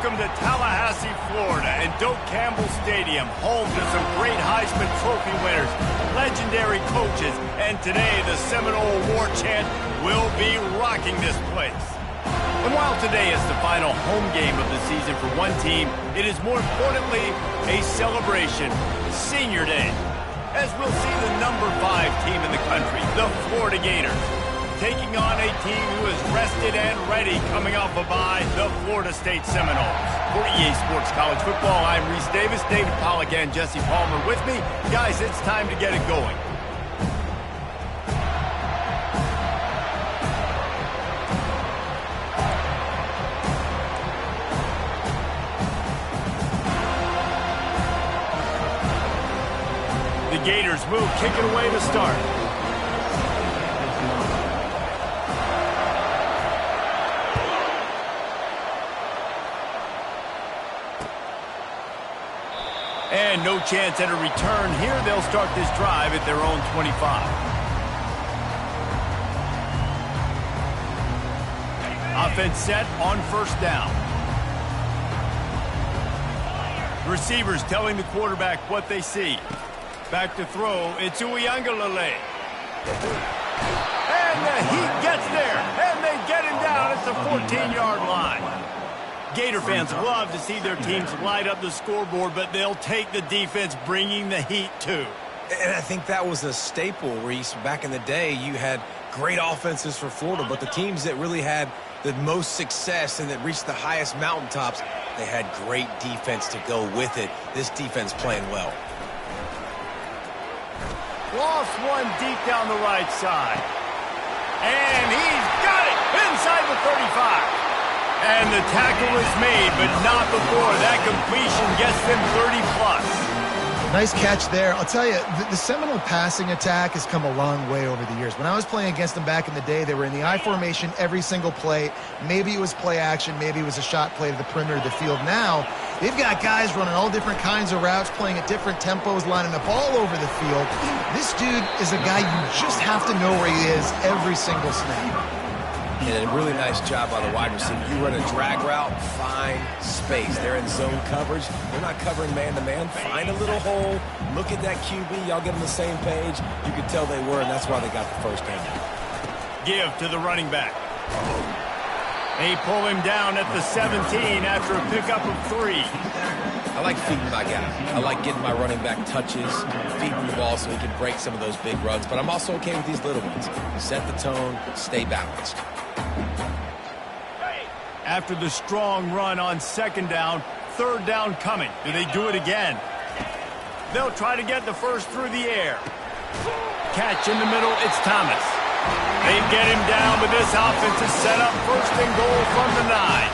Welcome to Tallahassee, Florida, and Doak Campbell Stadium, home to some great Heisman Trophy winners, legendary coaches, and today the Seminole War Chant will be rocking this place. And while today is the final home game of the season for one team, it is more importantly a celebration, Senior Day, as we'll see the number 5 team in the country, the Florida Gators, taking on a team who is rested and ready coming off a bye, the Florida State Seminoles. For EA Sports College Football, I'm Reese Davis, David Pollack, and Jesse Palmer with me. Guys, it's time to get it going. The Gators will kick it away to start. And no chance at a return here. They'll start this drive at their own 25. Offense set on first down. Receivers telling the quarterback what they see. Back to throw. It's Uiagalelei. And the heat gets there. And they get him down at the 14-yard line. Gator fans love to see their teams light up the scoreboard, but they'll take the defense bringing the heat too. And I think that was a staple, Reese. Back in the day, you had great offenses for Florida, but the teams that really had the most success and that reached the highest mountaintops, they had great defense to go with it. This defense playing well. Lost one deep down the right side. And he's got it inside the 35. And the tackle is made, but not before that completion gets them 30-plus. Nice catch there. I'll tell you, the Seminole passing attack has come a long way over the years. When I was playing against them back in the day, they were in the I formation every single play. Maybe it was play action. Maybe it was a shot play to the perimeter of the field. Now, they've got guys running all different kinds of routes, playing at different tempos, lining up all over the field. This dude is a guy you just have to know where he is every single snap. And a really nice job by the wide receiver. You run a drag route, find space. They're in zone coverage. They're not covering man-to-man. Find a little hole. Look at that QB. Y'all get on the same page. You could tell they were, and that's why they got the first down. Give to the running back. They pull him down at the 17 after a pickup of 3. I like feeding my guy. I like getting my running back touches, feeding the ball so he can break some of those big runs. But I'm also okay with these little ones. Set the tone, stay balanced. After the strong run on second down, third down coming. Do they do it again? They'll try to get the first through the air. Catch in the middle, it's Thomas. They get him down, but this offense is set up first and goal from the 9.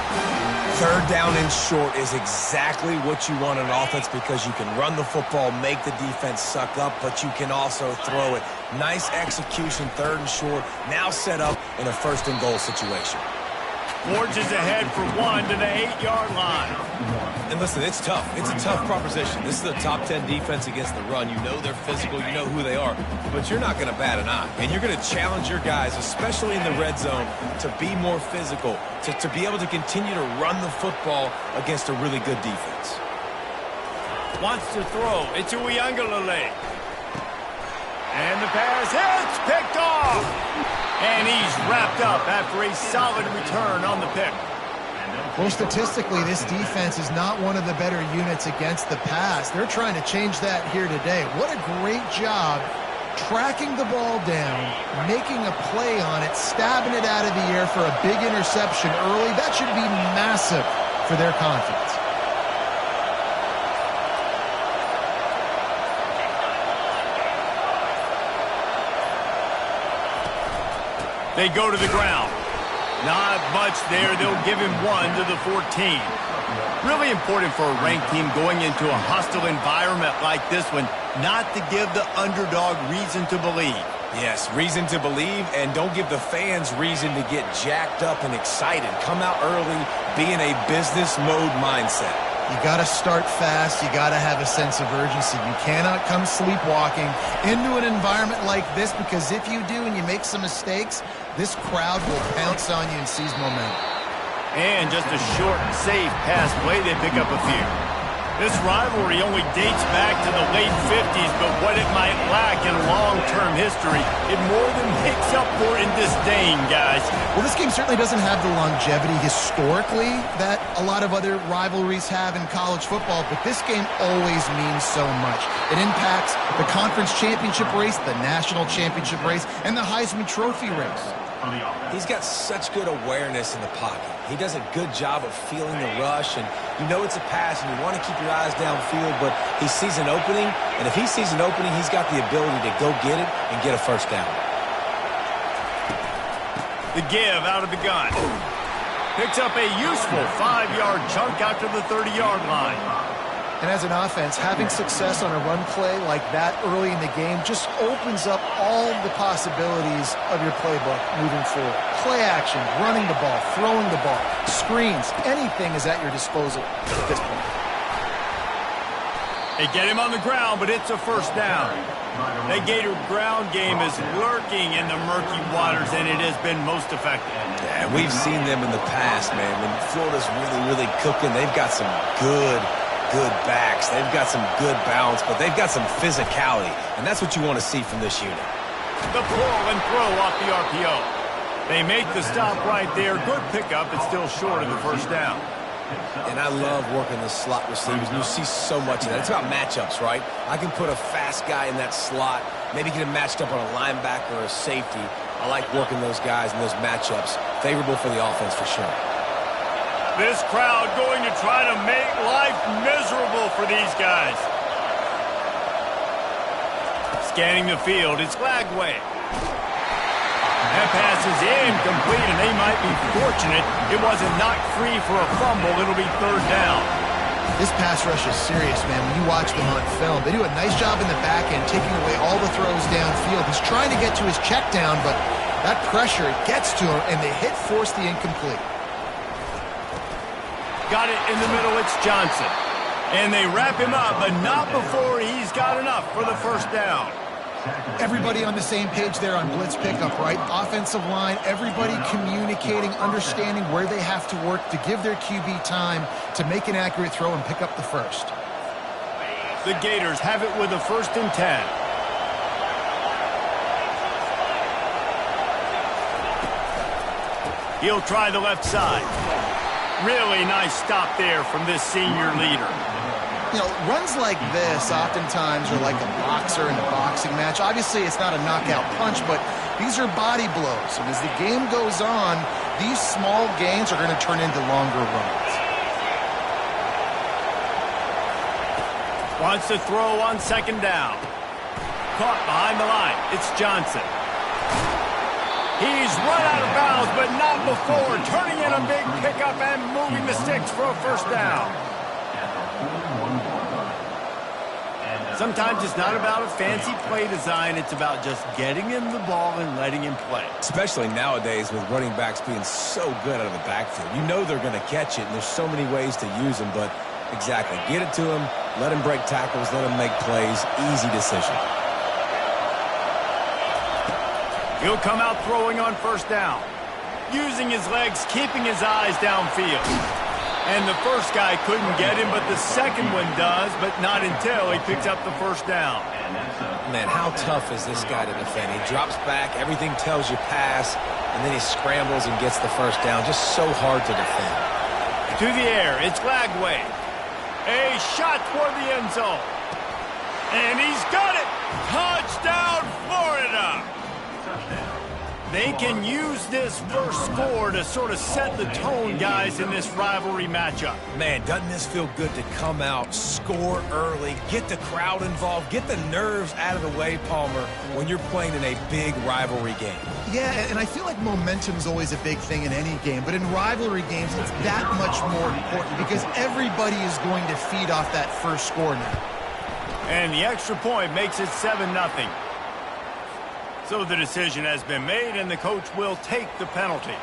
Third down and short is exactly what you want on offense because you can run the football, make the defense suck up, but you can also throw it. Nice execution, third and short, now set up in a first and goal situation. Forges ahead for 1 to the 8-yard line. And listen, it's tough. It's a tough proposition. This is a top 10 defense against the run. You know they're physical. You know who they are. But you're not going to bat an eye. And you're going to challenge your guys, especially in the red zone, to be more physical, to be able to continue to run the football against a really good defense. Wants to throw. It's Uiagalelei. And the pass hits, picked off. And he's wrapped up after a solid return on the pick. Well, statistically, this defense is not one of the better units against the pass. They're trying to change that here today. What a great job tracking the ball down, making a play on it, stabbing it out of the air for a big interception early. That should be massive for their confidence. They go to the ground. Not much there. They'll give him 1 to the 14. Really important for a ranked team going into a hostile environment like this one, not to give the underdog reason to believe. Yes, reason to believe, and don't give the fans reason to get jacked up and excited. Come out early, be in a business mode mindset. You got to start fast. You got to have a sense of urgency. You cannot come sleepwalking into an environment like this, because if you do and you make some mistakes, this crowd will pounce on you and seize momentum. And just a short, safe pass play, they pick up a few. This rivalry only dates back to the late 50s, but what it might lack in long-term history, it more than makes up for in disdain, guys. Well, this game certainly doesn't have the longevity historically that a lot of other rivalries have in college football, but this game always means so much. It impacts the conference championship race, the national championship race, and the Heisman Trophy race. He's got such good awareness in the pocket. He does a good job of feeling the rush, and you know it's a pass, and you want to keep your eyes downfield, but he sees an opening, and if he sees an opening, he's got the ability to go get it and get a first down. The give out of the gun. Picks up a useful 5-yard chunk out to the 30-yard line. And as an offense, having success on a run play like that early in the game just opens up all the possibilities of your playbook moving forward. Play action, running the ball, throwing the ball, screens, anything is at your disposal at this point. They get him on the ground, but it's a first down. The Gator ground game is lurking in the murky waters, and it has been most effective. Yeah, we've seen them in the past, man. When Florida's really cooking, they've got some good backs. They've got some good balance, but they've got some physicality, and that's what you want to see from this unit. The pull and throw off the RPO. They make the stop right there. Good pickup. It's still short of the first down. And I love working the slot receivers, and you see so much of that. It's about matchups, right? I can put a fast guy in that slot, maybe get him matched up on a linebacker or a safety. I like working those guys in those matchups. Favorable for the offense for sure. This crowd going to try to make life miserable for these guys. Scanning the field, it's Lagway. That pass is incomplete, and they might be fortunate it wasn't knocked free for a fumble. It'll be third down. This pass rush is serious, man. When you watch them on film, they do a nice job in the back end, taking away all the throws downfield. He's trying to get to his check down, but that pressure gets to him, and they force the incomplete. Got it in the middle, it's Johnson. And they wrap him up, but not before he's got enough for the first down. Everybody on the same page there on blitz pickup, right? Offensive line, everybody communicating, understanding where they have to work to give their QB time to make an accurate throw and pick up the first. The Gators have it with a 1st and 10. He'll try the left side. Really nice stop there from this senior leader. You know, runs like this oftentimes are like a boxer in a boxing match. Obviously, it's not a knockout punch, but these are body blows. And as the game goes on, these small gains are going to turn into longer runs. Wants to throw on 2nd down. Caught behind the line. It's Johnson. He's run out of bounds, but not before. Turning in a big pickup and moving the sticks for a first down. Sometimes it's not about a fancy play design. It's about just getting him the ball and letting him play. Especially nowadays with running backs being so good out of the backfield. You know they're going to catch it, and there's so many ways to use them, but exactly. Get it to him, let him break tackles, let him make plays. Easy decision. He'll come out throwing on 1st down. Using his legs, keeping his eyes downfield. And the first guy couldn't get him, but the second one does, but not until he picks up the 1st down. Man, how tough is this guy to defend? He drops back, everything tells you pass, and then he scrambles and gets the 1st down. Just so hard to defend. To the air, it's Lagway. A shot toward the end zone. And he's got it! Touchdown, Florida! They can use this first score to sort of set the tone, guys, in this rivalry matchup. Man, doesn't this feel good to come out, score early, get the crowd involved, get the nerves out of the way, Palmer, when you're playing in a big rivalry game? Yeah, and I feel like momentum is always a big thing in any game, but in rivalry games, it's that much more important because everybody is going to feed off that first score now. And the extra point makes it 7-0. So the decision has been made, and the coach will take the penalty.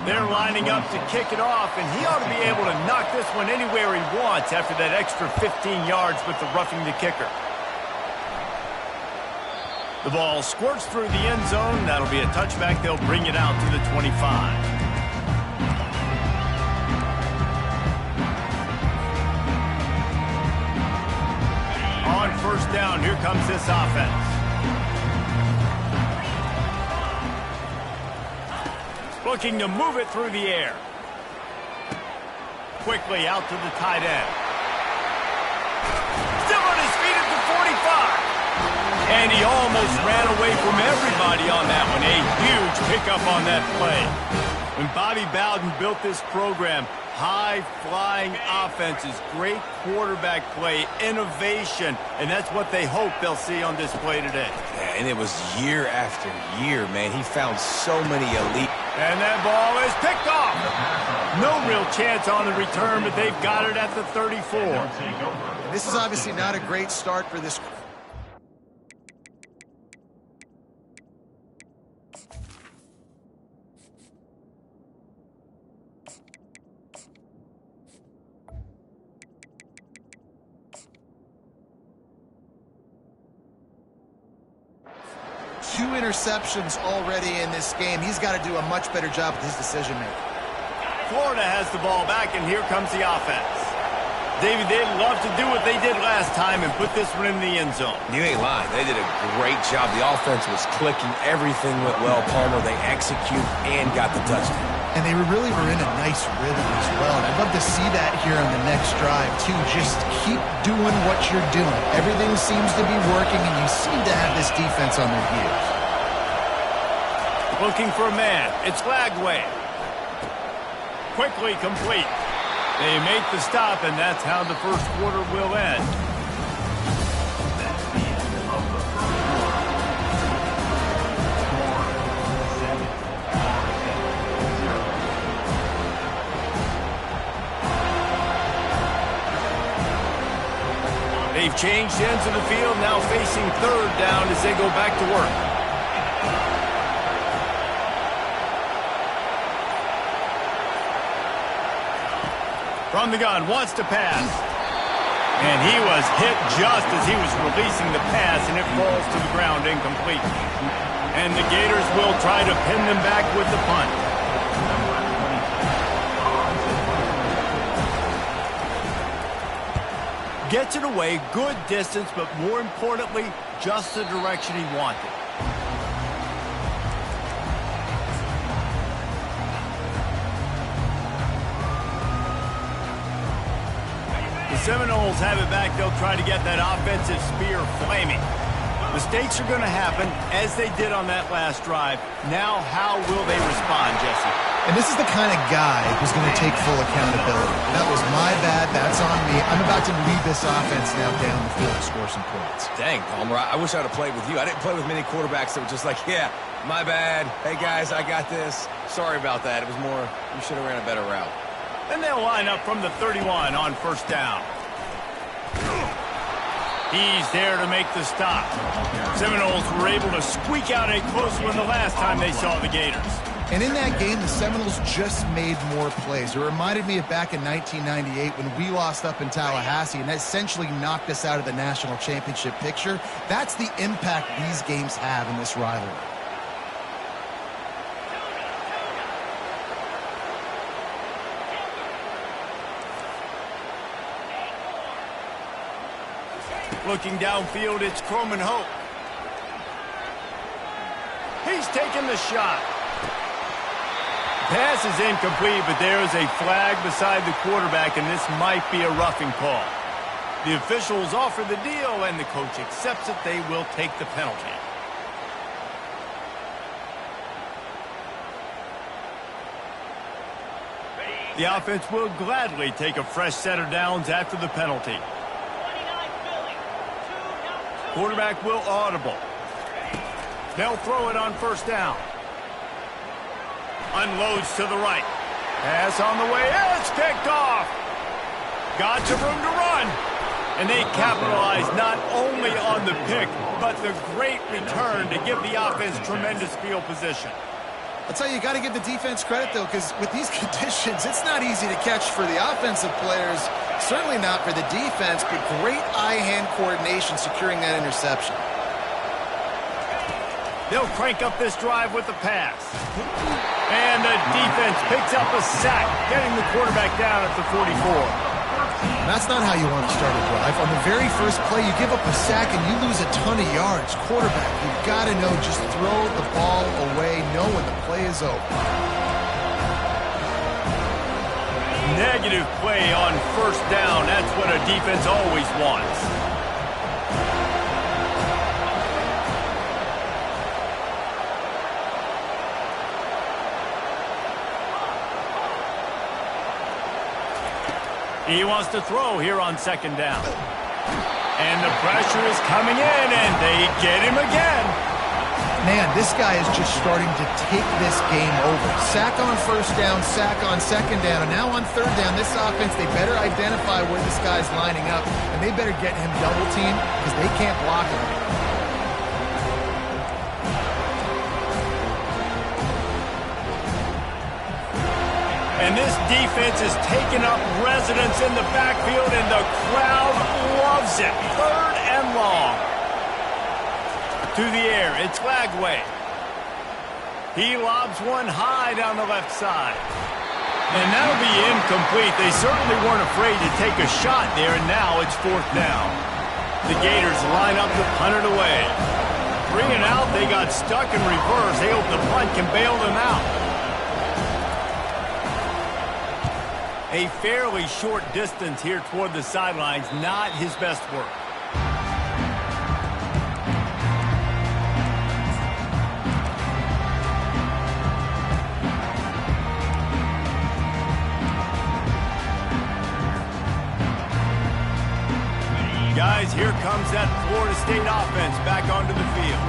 They're lining up to kick it off, and he ought to be able to knock this one anywhere he wants after that extra 15 yards with the roughing the kicker. The ball squirts through the end zone. That'll be a touchback. They'll bring it out to the 25. first down. Here comes this offense. Looking to move it through the air. Quickly out to the tight end. Still on his feet at the 45. And he almost ran away from everybody on that one. A huge pickup on that play. When Bobby Bowden built this program, high-flying offenses, great quarterback play, innovation, and that's what they hope they'll see on display today. Yeah, and it was year after year, man. He found so many elite. And that ball is picked off. No real chance on the return, but they've got it at the 34. This is obviously not a great start for this. Two interceptions already in this game. He's got to do a much better job with his decision-making. Florida has the ball back, and here comes the offense. David, they'd love to do what they did last time and put this one in the end zone. You ain't lying. They did a great job. The offense was clicking. Everything went well, Palmer. They executed and got the touchdown. And they really were in a nice rhythm as well. And I'd love to see that here on the next drive, too. Just keep doing what you're doing. Everything seems to be working, and you seem to have this defense on their heels. Looking for a man. It's Lagway. Quickly complete. They make the stop, and that's how the first quarter will end. They've changed ends of the field, now facing third down as they go back to work. From the gun, wants to pass. And he was hit just as he was releasing the pass, and it falls to the ground incomplete. And the Gators will try to pin them back with the punt. Gets it away, good distance, but more importantly, just the direction he wanted. The Seminoles have it back. They'll try to get that offensive spear flaming. Mistakes are going to happen, as they did on that last drive. Now, how will they respond, Jesse? And this is the kind of guy who's going to take full accountability. That was my bad. That's on me. I'm about to lead this offense now down the field to score some points. Dang, Palmer, I wish I would have played with you. I didn't play with many quarterbacks that were just like, yeah, my bad. Hey, guys, I got this. Sorry about that. It was more, you should have ran a better route. And they'll line up from the 31 on first down. He's there to make the stop. Seminoles were able to squeak out a close one the last time they saw the Gators. And in that game, the Seminoles just made more plays. It reminded me of back in 1998 when we lost up in Tallahassee, and that essentially knocked us out of the national championship picture. That's the impact these games have in this rivalry. Looking downfield, it's Croman Hope. He's taking the shot. Pass is incomplete, but there is a flag beside the quarterback, and this might be a roughing call. The officials offer the deal, and the coach accepts it. They will take the penalty. The offense will gladly take a fresh set of downs after the penalty. Quarterback will audible. They'll throw it on first down. Unloads to the right. Pass on the way. It's picked off. Got some room to run. And they capitalize not only on the pick, but the great return to give the offense tremendous field position. I'll tell you, you got to give the defense credit, though, because with these conditions, it's not easy to catch for the offensive players. Certainly not for the defense, but great eye-hand coordination securing that interception. They'll crank up this drive with the pass. And the defense picks up a sack, getting the quarterback down at the 44. That's not how you want to start a drive. On the very first play, you give up a sack and you lose a ton of yards. Quarterback, you've got to know, just throw the ball away, know when the play is over. Negative play on first down. That's what a defense always wants. He wants to throw here on second down. And the pressure is coming in, and they get him again. Man, this guy is just starting to take this game over. Sack on first down, sack on second down, and now on third down, this offense, they better identify where this guy's lining up, and they better get him double teamed because they can't block him. And this defense is taking up residence in the backfield, and the crowd loves it. Third and long. To the air, it's Lagway. He lobs one high down the left side. And that'll be incomplete. They certainly weren't afraid to take a shot there, and now it's fourth down. The Gators line up to punt it away. 3 and out, they got stuck in reverse. They hope the punt can bail them out. A fairly short distance here toward the sidelines, not his best work. Guys, here comes that Florida State offense back onto the field.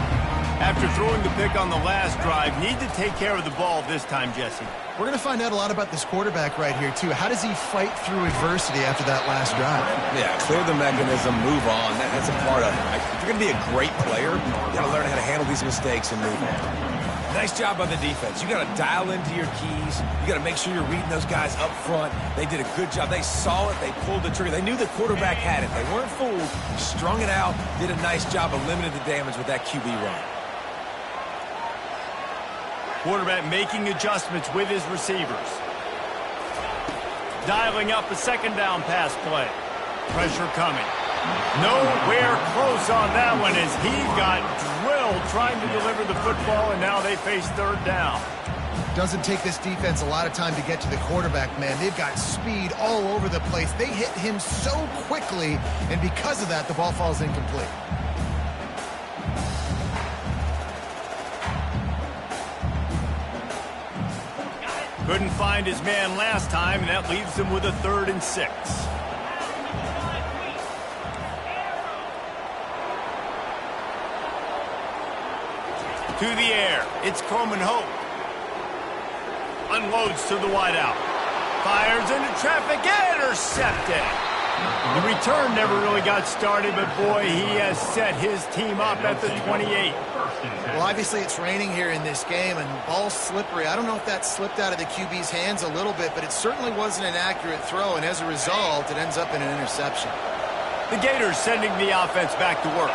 After throwing the pick on the last drive, need to take care of the ball this time, Jesse. We're going to find out a lot about this quarterback right here, too. How does he fight through adversity after that last drive? Yeah, clear the mechanism, move on. That's a part of it. If you're going to be a great player, you got to learn how to handle these mistakes and move on. Nice job by the defense. You got to dial into your keys. You got to make sure you're reading those guys up front. They did a good job. They saw it. They pulled the trigger. They knew the quarterback had it. They weren't fooled. Strung it out. Did a nice job of limiting the damage with that QB run. Quarterback making adjustments with his receivers. Dialing up a second down pass play. Pressure coming. Nowhere close on that one as he got drilled trying to deliver the football, and now they face third down. Doesn't take this defense a lot of time to get to the quarterback, man. They've got speed all over the place. They hit him so quickly, and because of that, the ball falls incomplete. Couldn't find his man last time, and that leaves him with a 3rd and 6. To the air, it's Coleman Hope. Unloads to the wideout. Fires into traffic, intercepted. The return never really got started, but boy, he has set his team up at the 28. Well, obviously it's raining here in this game, and ball's slippery. I don't know if that slipped out of the QB's hands a little bit, but it certainly wasn't an accurate throw, and as a result, it ends up in an interception. The Gators sending the offense back to work.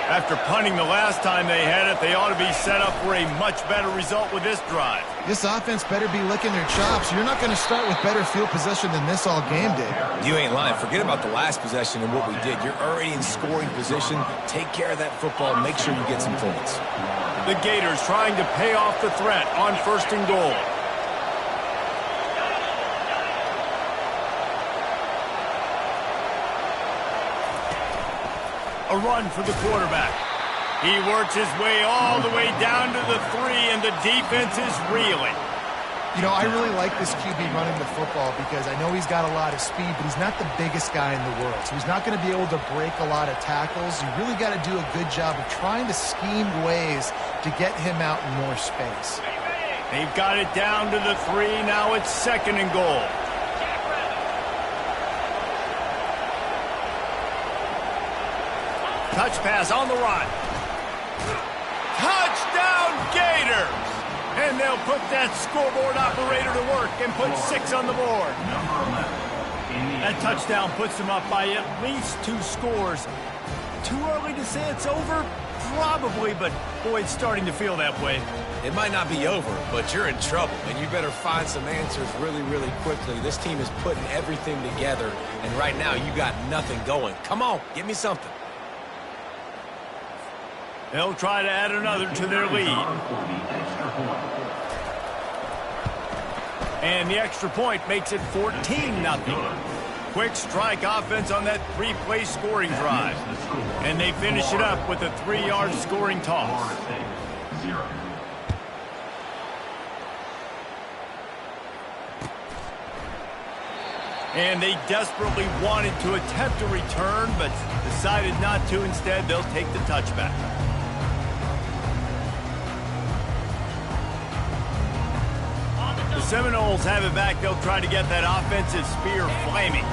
After punting the last time they had it, they ought to be set up for a much better result with this drive. This offense better be licking their chops. You're not going to start with better field possession than this all game did. You ain't lying. Forget about the last possession and what we did. You're already in scoring position. Take care of that football. Make sure you get some points. The Gators trying to pay off the threat on 1st and goal. A run for the quarterback. He works his way all the way down to the 3, and the defense is reeling. You know, I really like this QB running the football because I know he's got a lot of speed, but he's not the biggest guy in the world. So he's not going to be able to break a lot of tackles. You really got to do a good job of trying to scheme ways to get him out in more space. They've got it down to the 3. Now it's 2nd and goal. Touch pass on the run. Touchdown, Gators! And they'll put that scoreboard operator to work and put 6 on the board. That touchdown puts them up by at least 2 scores. Too early to say it's over? Probably. Probably, but boy, it's starting to feel that way. It might not be over, but you're in trouble, and you better find some answers really, really quickly. This team is putting everything together, and right now you got nothing going. Come on, give me something. They'll try to add another to their lead. And the extra point makes it 14-0. Quick strike offense on that three-play scoring drive. And they finish it up with a 3-yard scoring toss. And they desperately wanted to attempt a return, but decided not to. Instead, they'll take the touchback. The Seminoles have it back. They'll try to get that offensive spear flaming.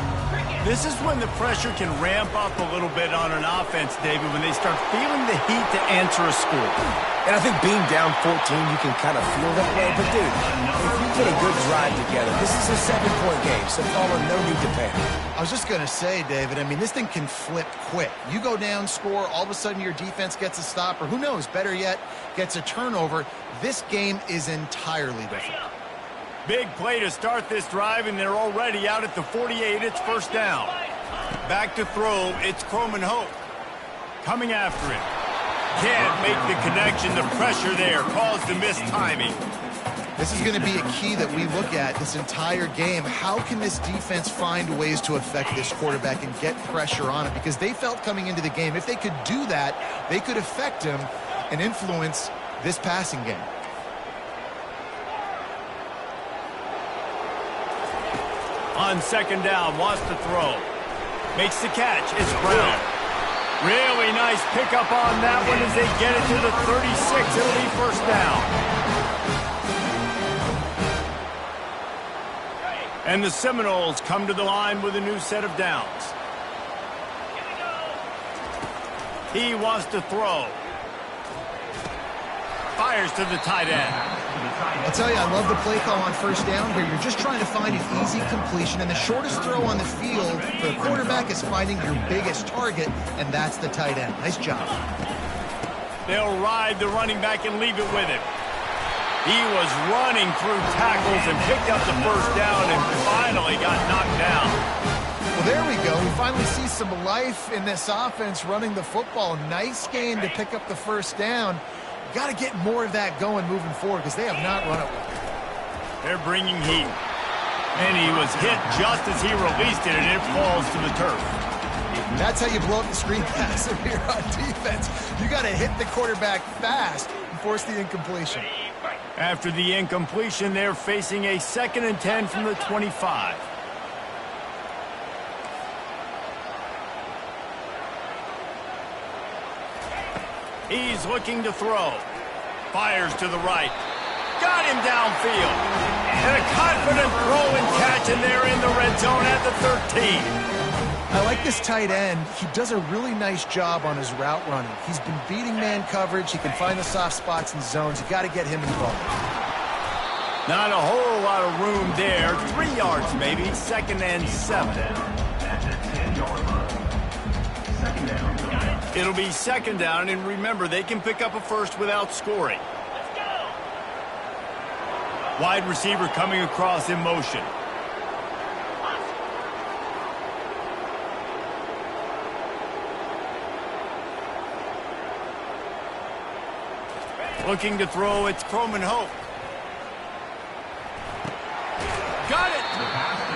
This is when the pressure can ramp up a little bit on an offense, David, when they start feeling the heat to answer a score. And I think being down 14, you can kind of feel that way. But, dude, if you put a good drive together, this is a 7-point game, so Paula, no need to panic. I was just going to say, David, I mean, this thing can flip quick. You go down, score, all of a sudden your defense gets a stop, or who knows, better yet, gets a turnover. This game is entirely different. Big play to start this drive, and they're already out at the 48. It's first down. Back to throw. It's Croman Hope. Coming after him. Can't make the connection. The pressure there caused the missed timing. This is going to be a key that we look at this entire game. How can this defense find ways to affect this quarterback and get pressure on him? Because they felt coming into the game, if they could do that, they could affect him and influence this passing game. On second down, wants to throw. Makes the catch. It's Brown. Really nice pickup on that one as they get it to the 36. It'll be first down. And the Seminoles come to the line with a new set of downs. He wants to throw. Fires to the tight end. I'll tell you, I love the play call on first down here. You're just trying to find an easy completion, and the shortest throw on the field for the quarterback is finding your biggest target, and that's the tight end. Nice job. They'll ride the running back and leave it with him. He was running through tackles and picked up the first down and finally got knocked down. Well, there we go. We finally see some life in this offense running the football. Nice game to pick up the first down. Got to get more of that going moving forward because they have not run it well. They're bringing heat. And he was hit just as he released it, and it falls to the turf. That's how you blow up the screen pass here on defense. You got to hit the quarterback fast and force the incompletion. After the incompletion, they're facing a 2nd and 10 from the 25. He's looking to throw. Fires to the right. Got him downfield. And a confident throw and catch, and they're in the red zone at the 13. I like this tight end. He does a really nice job on his route running. He's been beating man coverage. He can find the soft spots and zones. You got to get him involved. Not a whole lot of room there. 3 yards maybe. 2nd and 7. It'll be 2nd down, and remember, they can pick up a first without scoring. Let's go. Wide receiver coming across in motion. Looking to throw, it's Croman Hope. Got it!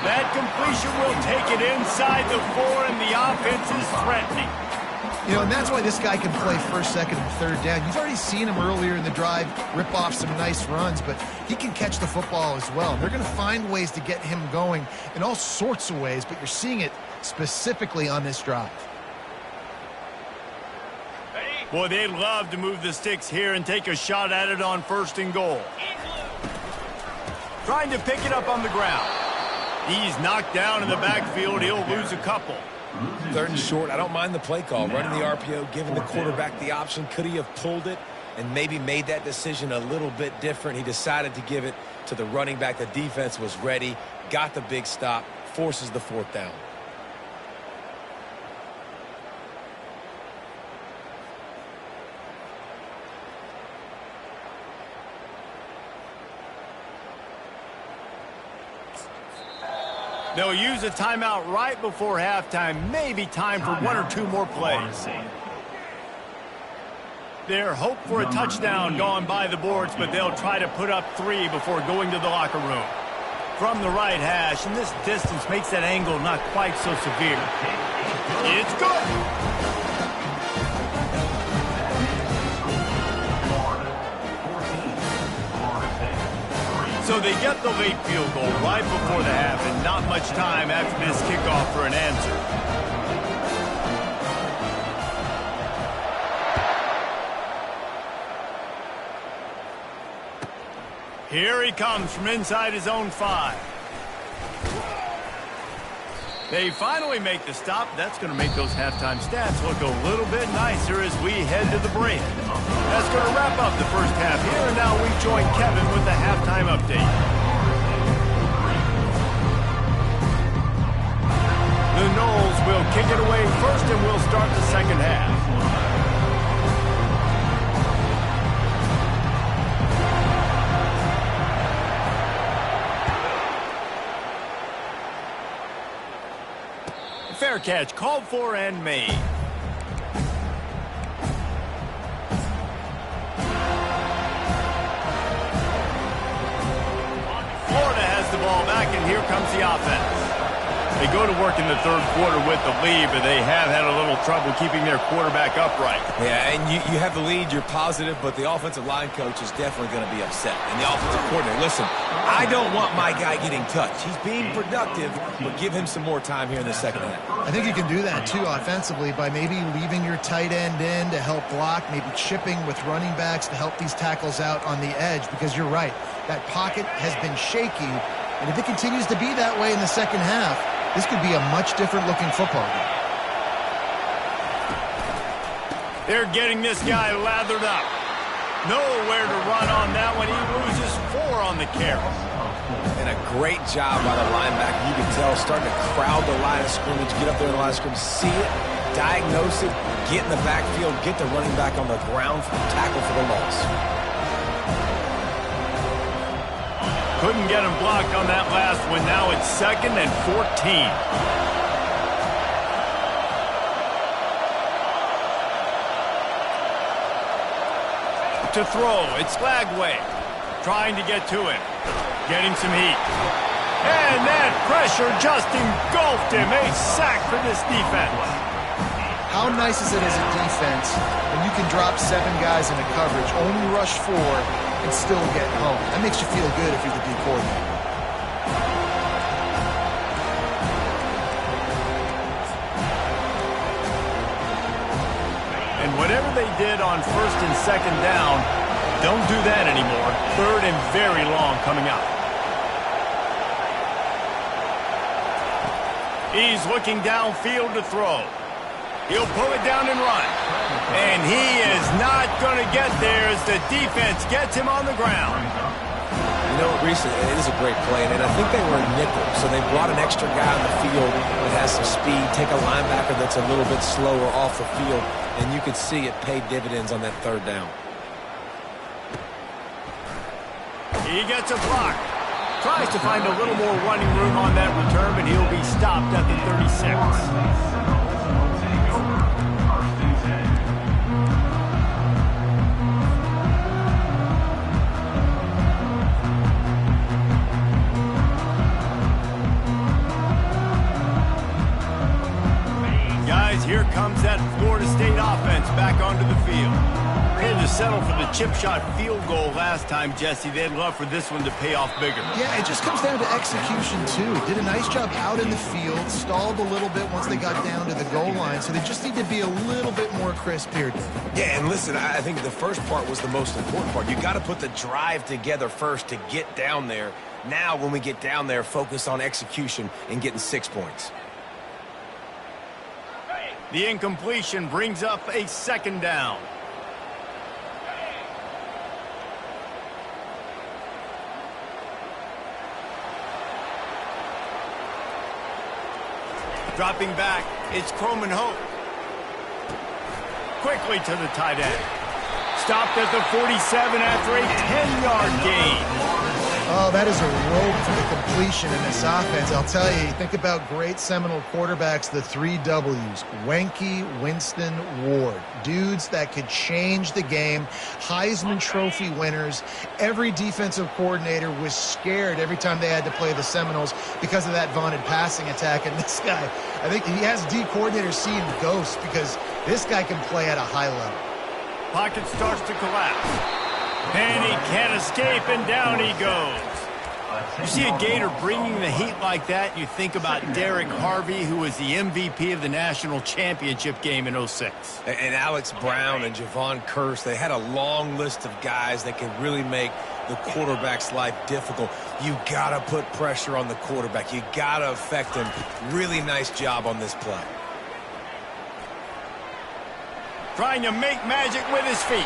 That completion will take it inside the 4, and the offense is threatening. You know, and that's why this guy can play first, second, and third down. You've already seen him earlier in the drive rip off some nice runs, but he can catch the football as well. They're going to find ways to get him going in all sorts of ways, but you're seeing it specifically on this drive. Boy, they'd love to move the sticks here and take a shot at it on 1st and goal. Trying to pick it up on the ground. He's knocked down in the backfield. He'll lose a couple. 3rd and short. I don't mind the play call. Running the RPO, giving the quarterback the option. Could he have pulled it and maybe made that decision a little bit different? He decided to give it to the running back. The defense was ready, got the big stop, forces the 4th down. They'll use a timeout right before halftime. Maybe time for one or two more plays. Their hope for a touchdown gone by the boards, but they'll try to put up 3 before going to the locker room. From the right hash, and this distance makes that angle not quite so severe. It's good. So they get the late field goal right before the half, and not much time after this kickoff for an answer. Here he comes from inside his own 5. They finally make the stop. That's going to make those halftime stats look a little bit nicer as we head to the break. That's going to wrap up the first half here, and now we join Kevin with the halftime update. The Noles will kick it away first, and we'll start the second half. Fair catch, called for and made. Florida has the ball back, and here comes the offense. They go to work in the third quarter with the lead, but they have had a little trouble keeping their quarterback upright. Yeah, and you have the lead, you're positive, but the offensive line coach is definitely going to be upset. And the offensive coordinator, listen, I don't want my guy getting touched. He's being productive, but give him some more time here in the second half. I think you can do that, too, offensively, by maybe leaving your tight end in to help block, maybe chipping with running backs to help these tackles out on the edge, because you're right. That pocket has been shaky, and if it continues to be that way in the second half, this could be a much different-looking football game. They're getting this guy lathered up. Nowhere to run on that one. He loses 4 on the carry. And a great job by the linebacker. You can tell, starting to crowd the line of scrimmage, get up there in the line of scrimmage, see it, diagnose it, get in the backfield, get the running back on the ground for the tackle for the loss. Couldn't get him blocked on that last one. Now it's 2nd and 14. To throw, it's Flagway. Trying to get to him. Getting some heat. And that pressure just engulfed him. A sack for this defense. How nice is it as a defense when you can drop 7 guys in a coverage, only rush 4, and still get home? That makes you feel good if you're the D coordinator. And whatever they did on 1st and 2nd down, don't do that anymore. 3rd and very long coming up. He's looking downfield to throw. He'll pull it down and run. And he is not going to get there as the defense gets him on the ground. You know what, Reese, it is a great play, and I think they were in nickel, so they brought an extra guy on the field that has some speed, take a linebacker that's a little bit slower off the field, and you could see it paid dividends on that 3rd down. He gets a block. Tries to find a little more running room on that return, but he'll be stopped at the 36. Here comes that Florida State offense back onto the field. They had to settle for the chip shot field goal last time, Jesse. They'd love for this one to pay off bigger. Yeah, it just comes down to execution, too. Did a nice job out in the field, stalled a little bit once they got down to the goal line, so they just need to be a little bit more crisp here. Yeah, and listen, I think the first part was the most important part. You got to put the drive together first to get down there. Now, when we get down there, focus on execution and getting 6 points. The incompletion brings up a 2nd down. Dropping back, it's Croman Hope. Quickly to the tight end. Stopped at the 47 after a 10-yard gain. Oh, that is a rope for the completion in this offense. I'll tell you, think about great Seminole quarterbacks, the 3 W's. Wenke, Winston, Ward. Dudes that could change the game. Heisman Trophy winners. Every defensive coordinator was scared every time they had to play the Seminoles because of that vaunted passing attack. And this guy, I think he has D coordinators seeing ghosts because this guy can play at a high level. Pocket starts to collapse. And he can't escape, and down he goes. You see a Gator bringing the heat like that, you think about Derek Harvey, who was the MVP of the national championship game in '06. And Alex Brown and Javon Curse, they had a long list of guys that could really make the quarterback's life difficult. You got to put pressure on the quarterback. You got to affect him. Really nice job on this play. Trying to make magic with his feet.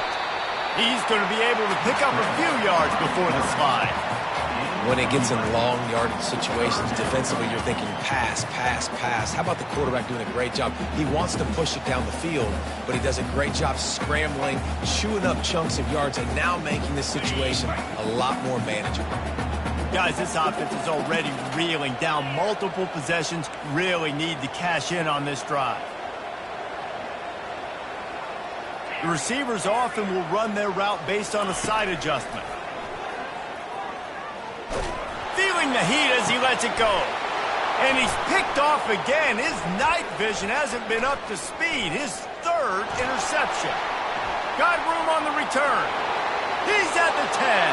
He's going to be able to pick up a few yards before the slide. When it gets in long yardage situations, defensively, you're thinking pass, pass, pass. How about the quarterback doing a great job? He wants to push it down the field, but he does a great job scrambling, chewing up chunks of yards, and now making this situation a lot more manageable. Guys, this offense is already reeling down multiple possessions. Really need to cash in on this drive. The receivers often will run their route based on a side adjustment. Feeling the heat as he lets it go. And he's picked off again. His night vision hasn't been up to speed. His 3rd interception. Got room on the return. He's at the 10.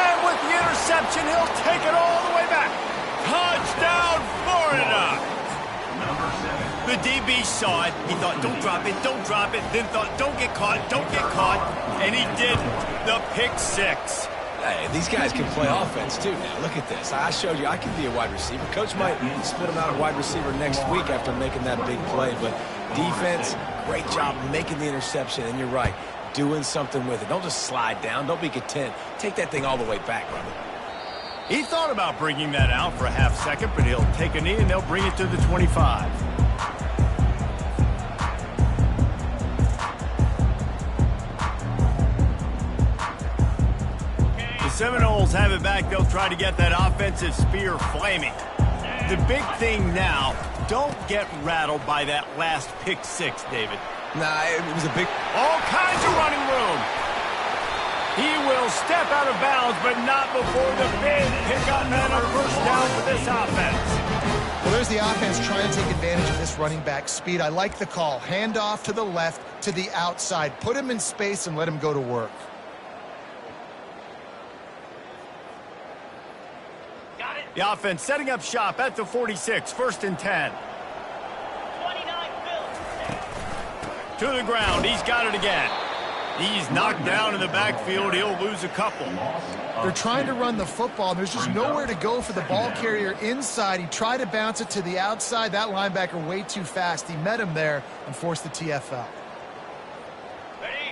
And with the interception, he'll take it all the way back. Touchdown, Florida! The DB saw it. He thought, don't drop it, don't drop it. Then thought, don't get caught, don't get caught. And he didn't. The pick 6. Hey, these guys can play offense, too, now. Look at this. I showed you I can be a wide receiver. Coach might split him out at wide receiver next week after making that big play. But defense, great job making the interception. And you're right, doing something with it. Don't just slide down. Don't be content. Take that thing all the way back, brother. He thought about bringing that out for a half second, but he'll take a knee and they'll bring it to the 25. Seminoles have it back. They'll try to get that offensive spear flaming. The big thing now, don't get rattled by that last pick 6, David. Nah, it was a big... All kinds of running room. He will step out of bounds, but not before the big pickup and a first down for this offense. Well, there's the offense trying to take advantage of this running back speed. I like the call. Hand off to the left, to the outside. Put him in space and let him go to work. The offense setting up shop at the 46, 1st and 10. 29 to the ground, he's got it again. He's knocked down in the backfield, he'll lose a couple. They're trying to run the football, and there's just nowhere to go for the ball carrier inside. He tried to bounce it to the outside. That linebacker way too fast. He met him there and forced the TFL.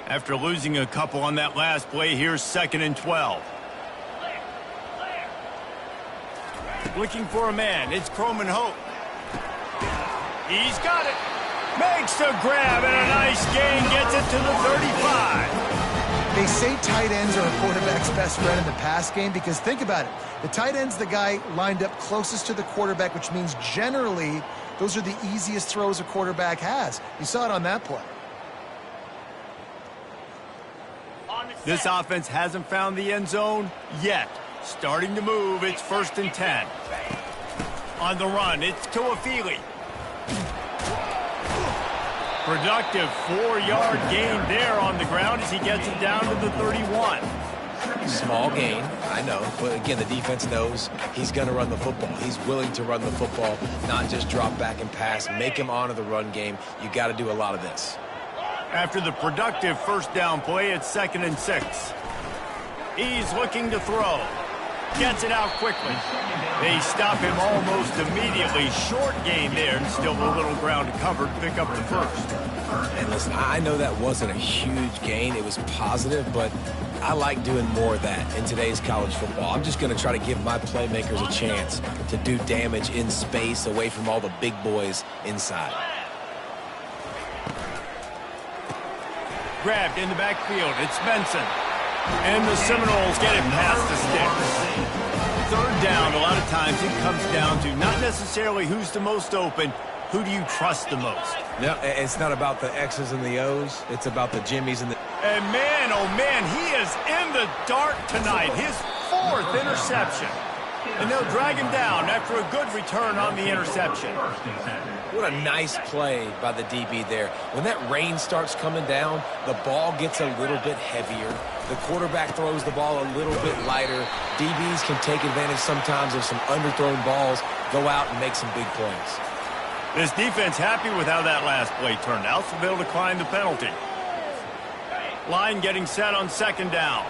After losing a couple on that last play, here's 2nd and 12. Looking for a man. It's Croman Hope. He's got it. Makes the grab and a nice gain. Gets it to the 35. They say tight ends are a quarterback's best friend in the pass game because think about it. The tight end's the guy lined up closest to the quarterback, which means generally those are the easiest throws a quarterback has. You saw it on that play. This offense hasn't found the end zone yet. Starting to move, it's 1st and 10. On the run, it's Tuafili. Productive 4-yard gain there on the ground as he gets it down to the 31. Small gain, I know, but again, the defense knows he's going to run the football. He's willing to run the football, not just drop back and pass, make him honor the run game. You got to do a lot of this. After the productive first down play, it's 2nd and 6. He's looking to throw. Gets it out quickly. They stop him almost immediately. Short gain there, and still a little ground to cover to pick up the first. And listen, I know that wasn't a huge gain. It was positive, but I like doing more of that in today's college football. I'm just going to try to give my playmakers a chance to do damage in space away from all the big boys inside. Grabbed in the backfield. It's Benson. And the Seminoles get it past the sticks. Third down, a lot of times it comes down to not necessarily who's the most open, who do you trust the most? No, it's not about the X's and the O's. It's about the Jimmies and the... And man, oh man, he is in the dark tonight. His 4th interception. And they'll drag him down after a good return on the interception. What a nice play by the DB there. When that rain starts coming down, the ball gets a little bit heavier. The quarterback throws the ball a little bit lighter. DBs can take advantage sometimes of some underthrown balls, go out and make some big plays. This defense happy with how that last play turned out, so they'll decline the penalty. Line getting set on 2nd down.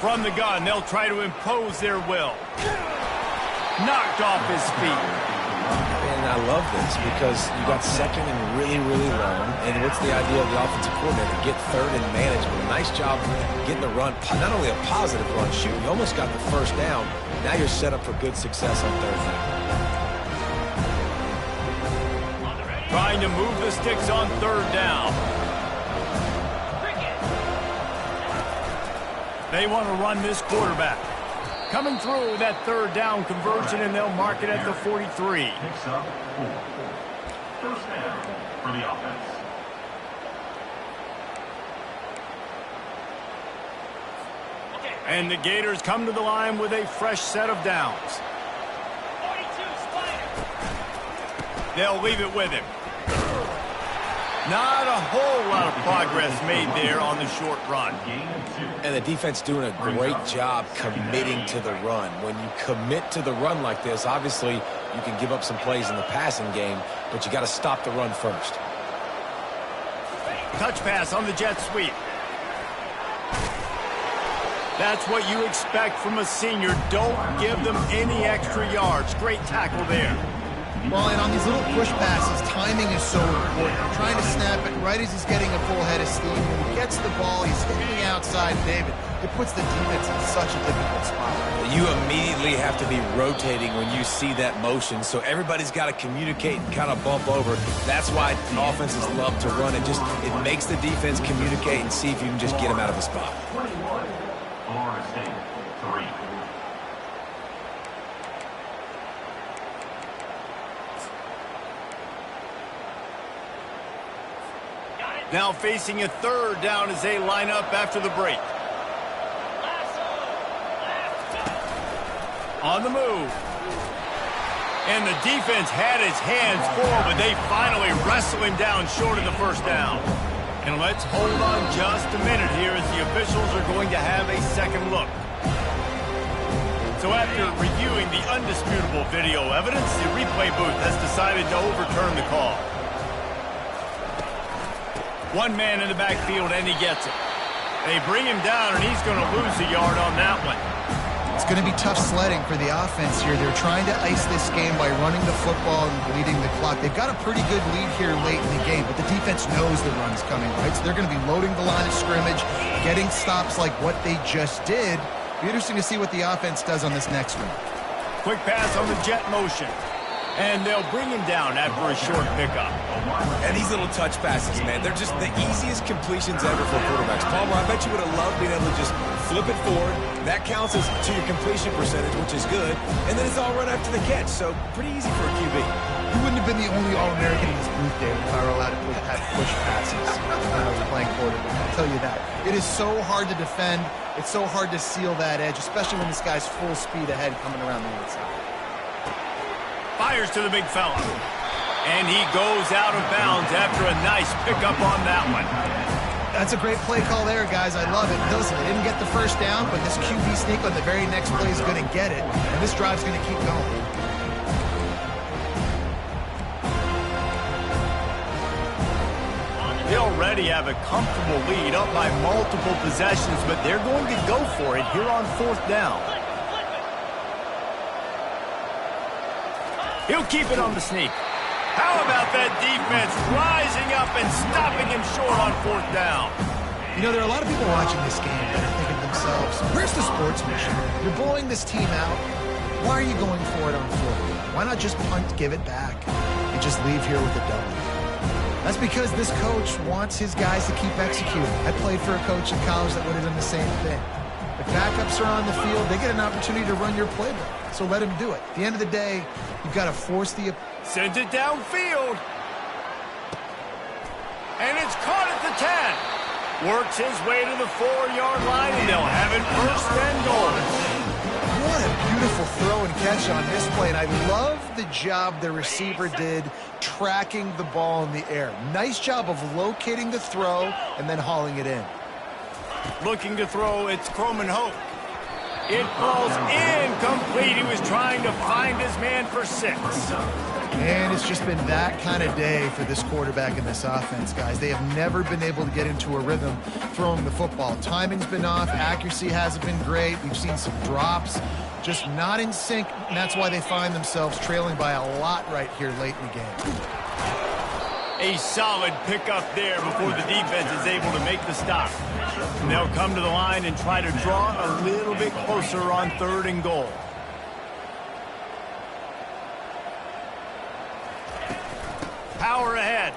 From the gun, they'll try to impose their will. Knocked off his feet. And I love this because you got 2nd and really, really long. And what's the idea of the offensive coordinator? Get 3rd and management. Nice job getting the run. Not only a positive run, shoot, you almost got the 1st down. Now you're set up for good success on 3rd down. Trying to move the sticks on 3rd down. They want to run this quarterback. Coming through with that 3rd down conversion, and they'll mark it at the 43. Picks up 4. 1st down for the offense. And the Gators come to the line with a fresh set of downs. 42, Spider. They'll leave it with him. Not a whole lot of progress made there on the short run. And the defense doing a great job committing to the run. When you commit to the run like this, obviously you can give up some plays in the passing game, but you got to stop the run first. Touch pass on the jet sweep. That's what you expect from a senior. Don't give them any extra yards. Great tackle there. Well, and on these little push passes, timing is so important. Trying to snap it right as he's getting a full head of steam. When he gets the ball, he's hitting the outside, David. It puts the defense in such a difficult spot. You immediately have to be rotating when you see that motion, so everybody's got to communicate and kind of bump over. That's why offenses love to run it. It makes the defense communicate and see if you can just get him out of the spot. 21, Florida State, 3. Now facing a 3rd down as they line up after the break. On the move. And the defense had his hands full, but they finally wrestle him down short of the 1st down. And let's hold on just a minute here as the officials are going to have a 2nd look. So after reviewing the undisputable video evidence, the replay booth has decided to overturn the call. One man in the backfield, and he gets it. They bring him down, and he's going to lose a yard on that one. It's going to be tough sledding for the offense here. They're trying to ice this game by running the football and bleeding the clock. They've got a pretty good lead here late in the game, but the defense knows the run's coming, right? So they're going to be loading the line of scrimmage, getting stops like what they just did. Be interesting to see what the offense does on this next one. Quick pass on the jet motion. And they'll bring him down after a short pickup. And these little touch passes, man, they're just the easiest completions ever for quarterbacks. Palmer, I bet you would have loved being able to just flip it forward. That counts as to your completion percentage, which is good. And then it's all run after the catch, so pretty easy for a QB. You wouldn't have been the only All-American in this booth, David, if I were allowed to have push passes when I was playing quarterback. I'll tell you that. It is so hard to defend. It's so hard to seal that edge, especially when this guy's full speed ahead coming around the outside. Fires to the big fella. And he goes out of bounds after a nice pickup on that one. That's a great play call there, guys. I love it. Listen, they didn't get the 1st down, but this QB sneak on the very next play is going to get it, and this drive's going to keep going. They already have a comfortable lead up by multiple possessions, but they're going to go for it here on 4th down. He'll keep it on the sneak. How about that defense rising up and stopping him short on 4th down? You know, there are a lot of people watching this game that are thinking to themselves, where's the sportsmanship? You're blowing this team out. Why are you going for it on 4th? Why not just punt, give it back? they just leave here with a W. That's because this coach wants his guys to keep executing. I played for a coach in college that would have done the same thing. If backups are on the field, they get an opportunity to run your playbook. So let them do it. At the end of the day, you've got to force the... Sends it downfield. And it's caught at the 10. Works his way to the 4-yard line, and they'll have it first and goal. What a beautiful throw and catch on this play. And I love the job the receiver did tracking the ball in the air. Nice job of locating the throw and then hauling it in. Looking to throw, it's Croman Hope. It falls incomplete. He was trying to find his man for 6. And it's just been that kind of day for this quarterback and this offense, guys. They have never been able to get into a rhythm throwing the football. Timing's been off. Accuracy hasn't been great. We've seen some drops, just not in sync. And that's why they find themselves trailing by a lot right here late in the game. A solid pickup there before the defense is able to make the stop. And they'll come to the line and try to draw a little bit closer on 3rd and goal. Power ahead.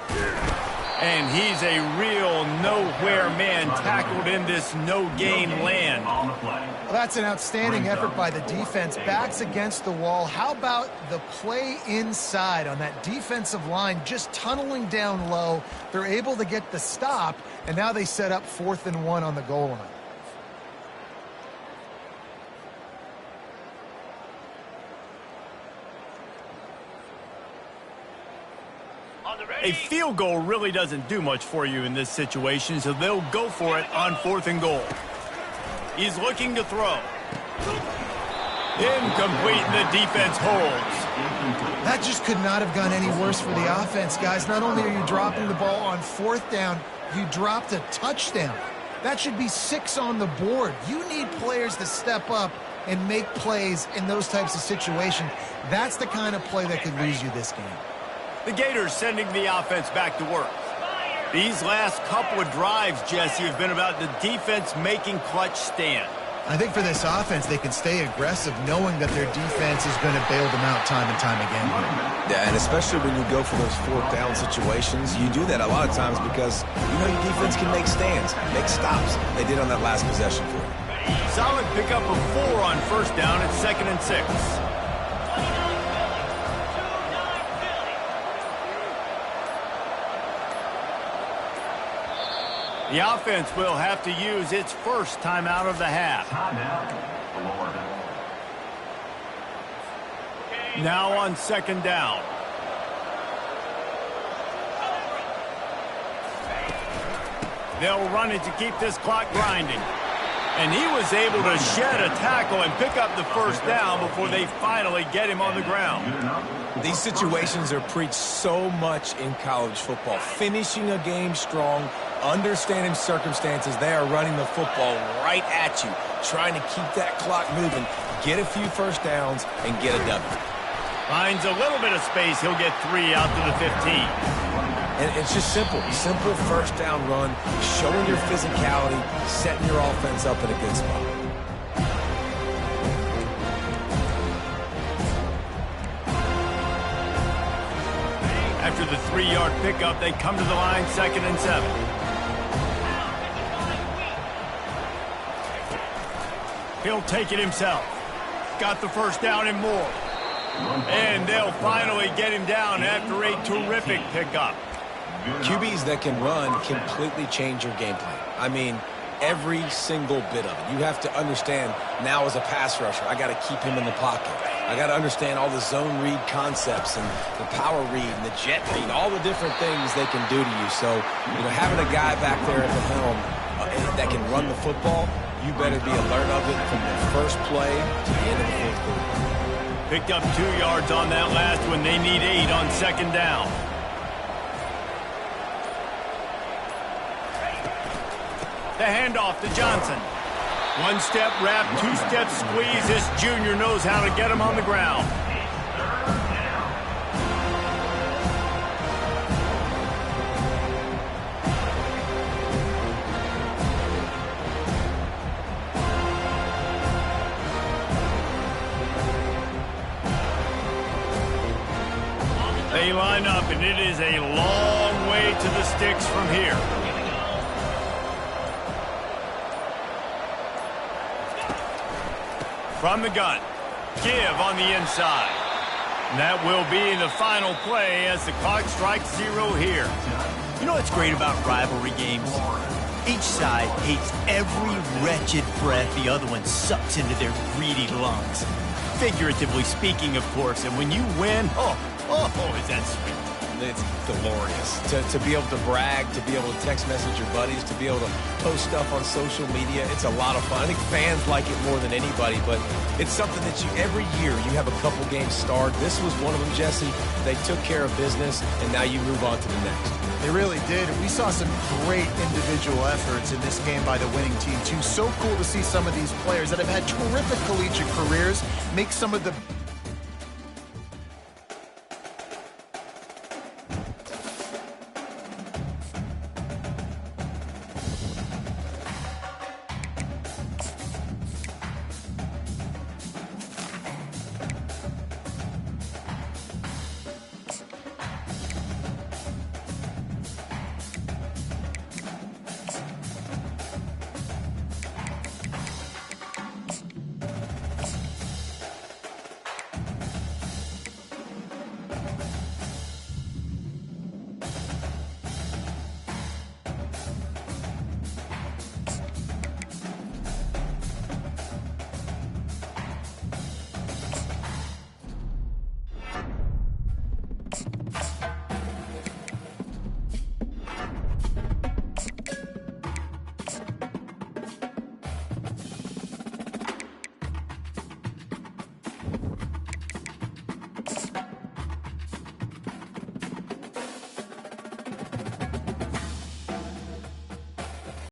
And he's a real nowhere man tackled in this no-gain land. Well, that's an outstanding effort by the defense. Backs against the wall. How about the play inside on that defensive line, just tunneling down low? They're able to get the stop, and now they set up 4th and 1 on the goal line. A field goal really doesn't do much for you in this situation, so they'll go for it on 4th and goal. He's looking to throw. Incomplete, and the defense holds. That just could not have gone any worse for the offense, guys. Not only are you dropping the ball on 4th down, you dropped a touchdown. That should be 6 on the board. You need players to step up and make plays in those types of situations. That's the kind of play that could lose you this game. The Gators sending the offense back to work. These last couple of drives, Jesse, have been about the defense making clutch stand. I think for this offense, they can stay aggressive knowing that their defense is going to bail them out time and time again. Yeah, and especially when you go for those 4th down situations, you do that a lot of times because you know your defense can make stands, make stops. They did on that last possession for you. Solid pickup of 4 on 1st down at 2nd and 6. The offense will have to use its first timeout of the half. Now on 2nd down. They'll run it to keep this clock grinding. And he was able to shed a tackle and pick up the 1st down before they finally get him on the ground. These situations are preached so much in college football. Finishing a game strong, understanding circumstances. They are running the football right at you, trying to keep that clock moving, get a few 1st downs, and get a W. Finds a little bit of space. He'll get 3 out to the 15. And it's just simple 1st down run, showing your physicality, setting your offense up in a good spot. After the 3-yard pickup, they come to the line 2nd and 7. He'll take it himself. Got the 1st down and more. And they'll finally get him down after a terrific pickup. QBs that can run completely change your game plan. I mean, every single bit of it. You have to understand now as a pass rusher, I got to keep him in the pocket. I got to understand all the zone read concepts and the power read and the jet read, all the different things they can do to you. So, you know, having a guy back there at the helm that can run the football, you better be alert of it from the first play to the end of the 4th quarter. Picked up 2 yards on that last one. They need 8 on 2nd down. The handoff to Johnson. 1-step wrap, 2-step squeeze. This junior knows how to get him on the ground. They line up, and it is a long way to the sticks from here. From the gun. Give on the inside. And that will be the final play as the clock strikes 0 here. You know what's great about rivalry games? Each side hates every wretched breath the other one sucks into their greedy lungs. Figuratively speaking, of course, and when you win, oh, is that sweet. It's glorious to be able to brag, to be able to text message your buddies, to be able to post stuff on social media. It's a lot of fun. I think fans like it more than anybody, but it's something that every year you have a couple games starred. This was one of them, Jesse. They took care of business, and now you move on to the next. They really did. We saw some great individual efforts in this game by the winning team, too. So cool to see some of these players that have had terrific collegiate careers make some of the